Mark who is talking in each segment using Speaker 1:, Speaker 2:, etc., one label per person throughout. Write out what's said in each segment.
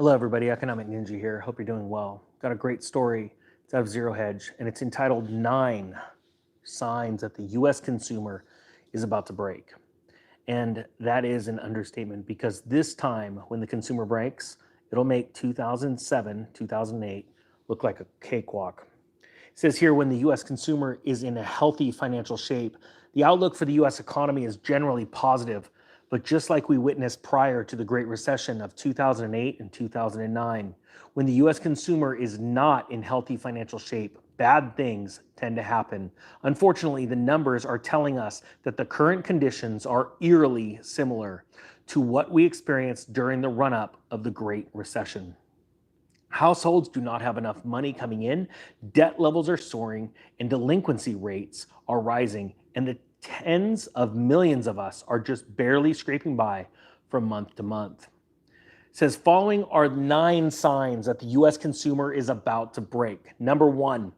Speaker 1: Hello, everybody. Economic Ninja here. Hope you're doing well. Got a great story. It's out of Zero Hedge, and it's entitled 9 Signs That the U.S. Consumer is About to Break. And that is an understatement because this time when the consumer breaks, it'll make 2007, 2008 look like a cakewalk. It says here when the U.S. consumer is in a healthy financial shape, the outlook for the U.S. economy is generally positive. But just like we witnessed prior to the Great Recession of 2008 and 2009, when the U.S. consumer is not in healthy financial shape, bad things tend to happen. Unfortunately, the numbers are telling us that the current conditions are eerily similar to what we experienced during the run-up of the Great Recession. Households do not have enough money coming in, debt levels are soaring, and delinquency rates are rising, and the tens of millions of us are just barely scraping by from month to month. It says, following are 9 signs that the U.S. consumer is about to break. Number 1,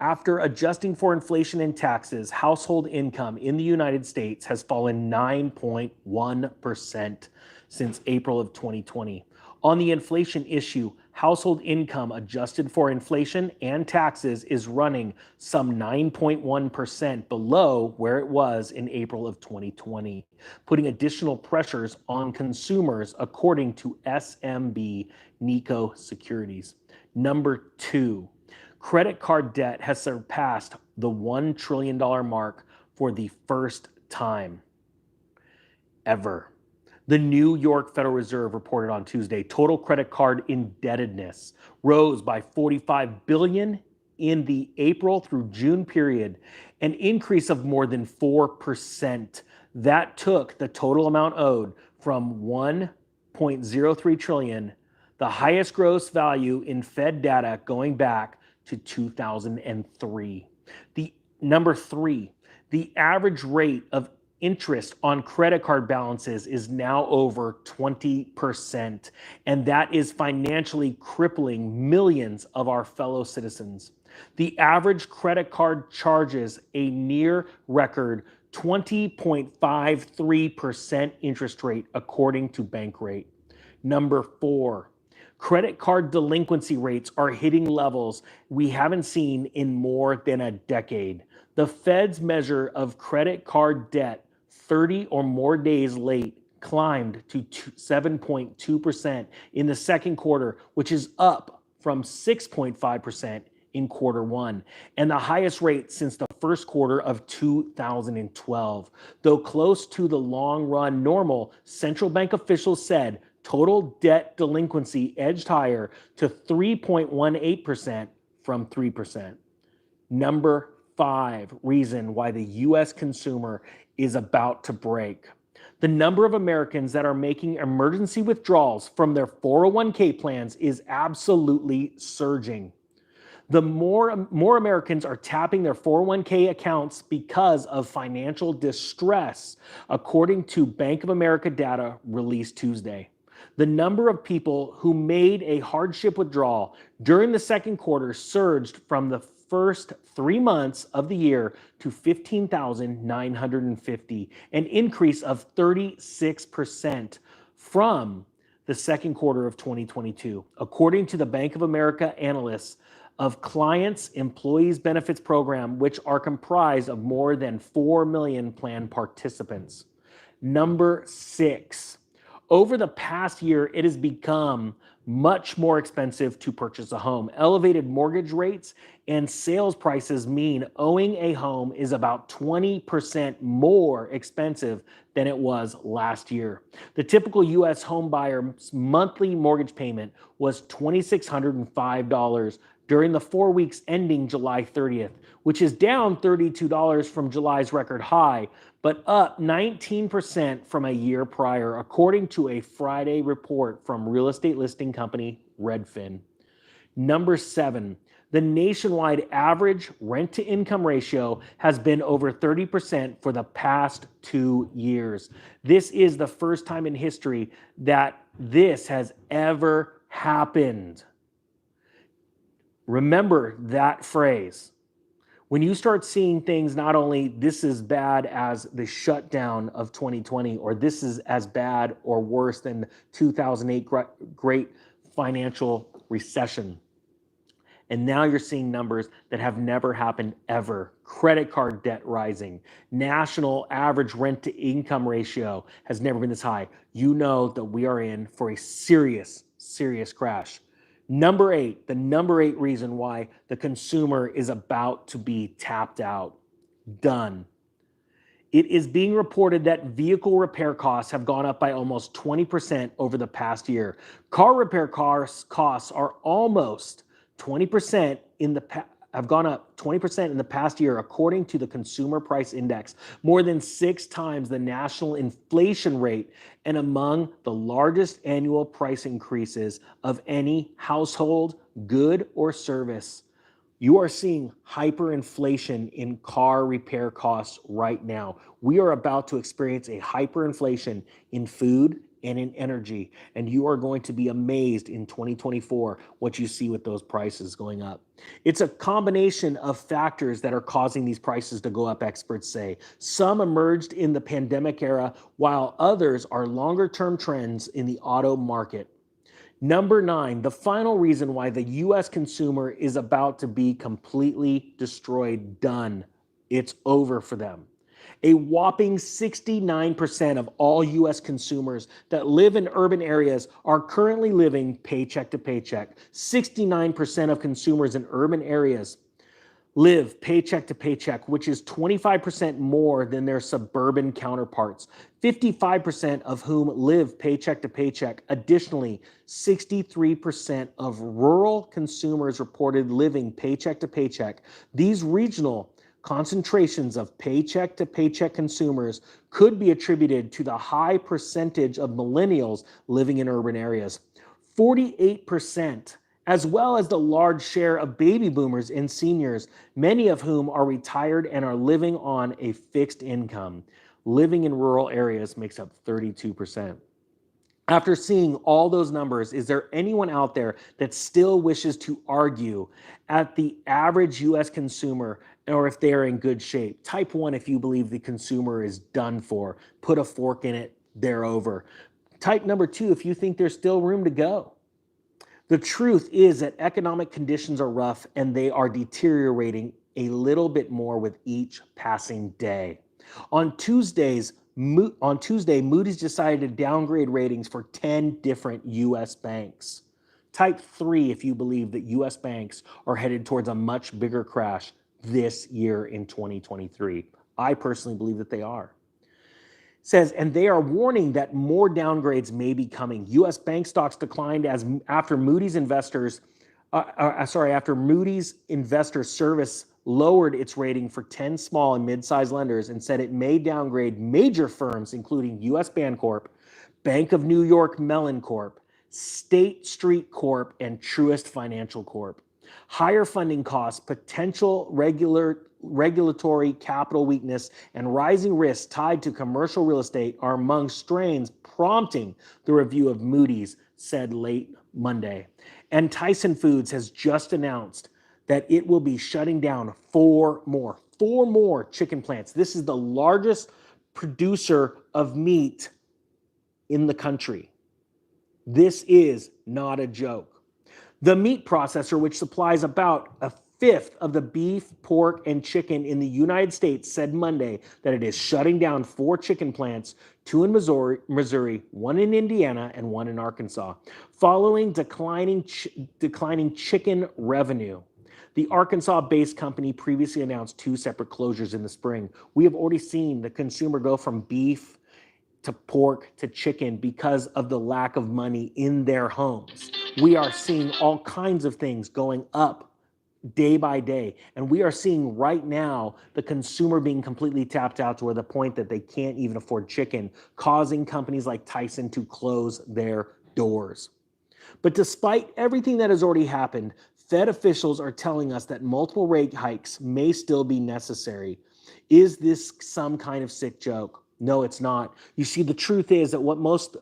Speaker 1: after adjusting for inflation and taxes, household income in the United States has fallen 9.1% since April of 2020. On the inflation issue, household income adjusted for inflation and taxes is running some 9.1% below where it was in April of 2020, putting additional pressures on consumers according to SMB Nikko Securities. Number 2, credit card debt has surpassed the $1 trillion mark for the first time ever. The New York Federal Reserve reported on Tuesday total credit card indebtedness rose by $45 billion in the April through June period, an increase of more than 4%. That took the total amount owed from $1.03 trillion, the highest gross value in Fed data going back to 2003. Number 3, the average rate of interest on credit card balances is now over 20%, and that is financially crippling millions of our fellow citizens. The average credit card charges a near record 20.53% interest rate, according to Bankrate. Number 4, credit card delinquency rates are hitting levels we haven't seen in more than a decade. The Fed's measure of credit card debt 30 or more days late climbed to 7.2% in the second quarter, which is up from 6.5% in quarter 1, and the highest rate since the first quarter of 2012. Though close to the long-run normal, central bank officials said total debt delinquency edged higher to 3.18% from 3%. Number 5 reason why the U.S. consumer is about to break. The number of Americans that are making emergency withdrawals from their 401k plans is absolutely surging. The more Americans are tapping their 401k accounts because of financial distress, according to Bank of America data released Tuesday. The number of people who made a hardship withdrawal during the second quarter surged from the first 3 months of the year to 15,950, an increase of 36% from the second quarter of 2022, according to the Bank of America analysts of clients' employees benefits program, which are comprised of more than 4 million plan participants. Number 6, over the past year, it has become much more expensive to purchase a home. Elevated mortgage rates and sales prices mean owning a home is about 20% more expensive than it was last year. The typical U.S. home buyer's monthly mortgage payment was $2,605 during the 4 weeks ending July 30th, which is down $32 from July's record high, but up 19% from a year prior, according to a Friday report from real estate listing company Redfin. Number 7, the nationwide average rent-to-income ratio has been over 30% for the past 2 years. This is the first time in history that this has ever happened. Remember that phrase. When you start seeing things, not only this is bad as the shutdown of 2020, or this is as bad or worse than 2008 great financial recession. And now you're seeing numbers that have never happened ever. Credit card debt rising. National average rent to income ratio has never been this high. You know that we are in for a serious, serious crash. Number 8, the number 8 reason why the consumer is about to be tapped out. Done. It is being reported that vehicle repair costs have gone up by almost 20% over the past year. Car repair costs are almost 20% have gone up 20% in the past year, according to the Consumer Price Index, more than 6 times the national inflation rate, and among the largest annual price increases of any household good or service. You are seeing hyperinflation in car repair costs right now. We are about to experience a hyperinflation in food and in energy, and you are going to be amazed in 2024 what you see with those prices going up. It's a combination of factors that are causing these prices to go up, experts say. Some emerged in the pandemic era, while others are longer-term trends in the auto market. Number 9, the final reason why the U.S. consumer is about to be completely destroyed, done. It's over for them. A whopping 69% of all U.S. consumers that live in urban areas are currently living paycheck to paycheck. 69% of consumers in urban areas live paycheck to paycheck, which is 25% more than their suburban counterparts, 55% of whom live paycheck to paycheck. Additionally, 63% of rural consumers reported living paycheck to paycheck. These regional concentrations of paycheck to paycheck consumers could be attributed to the high percentage of millennials living in urban areas. 48%, as well as the large share of baby boomers and seniors, many of whom are retired and are living on a fixed income. Living in rural areas makes up 32%. After seeing all those numbers, is there anyone out there that still wishes to argue at the average U.S. consumer or if they are in good shape? Type 1 if you believe the consumer is done for. Put a fork in it, they're over. Type number 2 if you think there's still room to go. The truth is that economic conditions are rough and they are deteriorating a little bit more with each passing day. On Tuesday, Moody's decided to downgrade ratings for 10 different U.S. banks. Type 3 if you believe that U.S. banks are headed towards a much bigger crash this year in 2023. I personally believe that they are. Says, and they are warning that more downgrades may be coming. U.S. bank stocks declined after Moody's Investor Service lowered its rating for 10 small and mid-sized lenders and said it may downgrade major firms, including U.S. Bancorp, Bank of New York Mellon Corp, State Street Corp, and Truist Financial Corp. Higher funding costs, potential regulatory capital weakness, and rising risks tied to commercial real estate are among strains prompting the review of Moody's, said late Monday. And Tyson Foods has just announced that it will be shutting down 4 more chicken plants. This is the largest producer of meat in the country. This is not a joke. The meat processor, which supplies about a fifth of the beef, pork, and chicken in the United States, said Monday that it is shutting down 4 chicken plants, 2 in Missouri, 1 in Indiana, and 1 in Arkansas, following declining chicken revenue. The Arkansas-based company previously announced 2 separate closures in the spring. We have already seen the consumer go from beef to pork to chicken because of the lack of money in their homes. We are seeing all kinds of things going up day by day. And we are seeing right now the consumer being completely tapped out to the point that they can't even afford chicken, causing companies like Tyson to close their doors. But despite everything that has already happened, Fed officials are telling us that multiple rate hikes may still be necessary. Is this some kind of sick joke? No, it's not. You see, the truth is that what most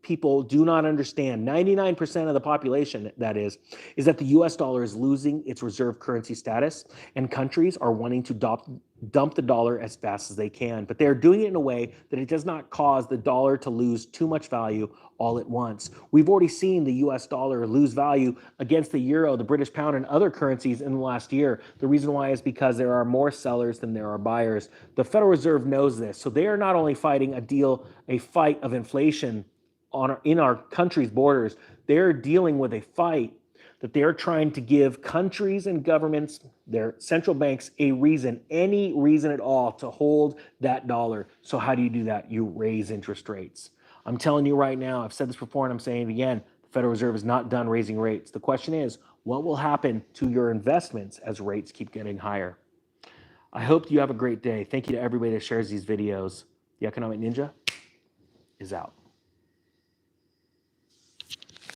Speaker 1: people do not understand, 99% of the population, that is that the US dollar is losing its reserve currency status, and countries are wanting to dump the dollar as fast as they can. But they're doing it in a way that it does not cause the dollar to lose too much value all at once. We've already seen the US dollar lose value against the euro, the British pound, and other currencies in the last year. The reason why is because there are more sellers than there are buyers. The Federal Reserve knows this. So they are not only fighting a fight of inflation in our country's borders, they're dealing with a fight that they're trying to give countries and governments, their central banks, a reason, any reason at all, to hold that dollar. So how do you do that? You raise interest rates. I'm telling you right now, I've said this before and I'm saying it again, the Federal Reserve is not done raising rates. The question is, what will happen to your investments as rates keep getting higher? I hope you have a great day. Thank you to everybody that shares these videos. The Economic Ninja is out.